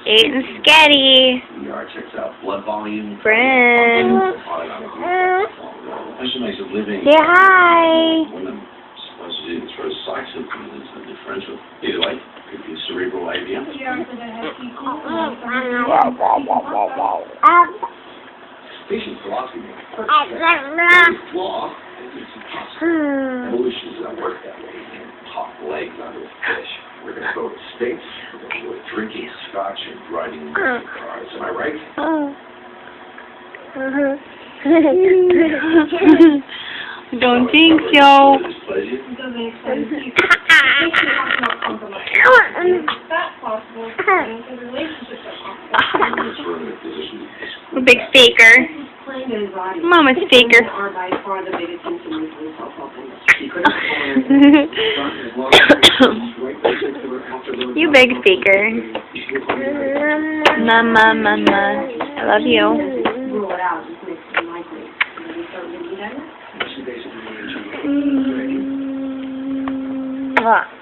Eating sketty. ER checks out blood volume. Bryn. Living. Say hi. Women supposed to do as far as side symptoms is the differential. Either way, could be cerebral IBM. Patient philosophy flaw is impossible. Evolution does not work that way. You can't pop legs onto a fish. We're going to go to states. We're going to go drinking scotch and driving cars. Am I right? Don't think so. Big faker. Mama's faker. You big faker. Mama, mama. I love you. Mwah.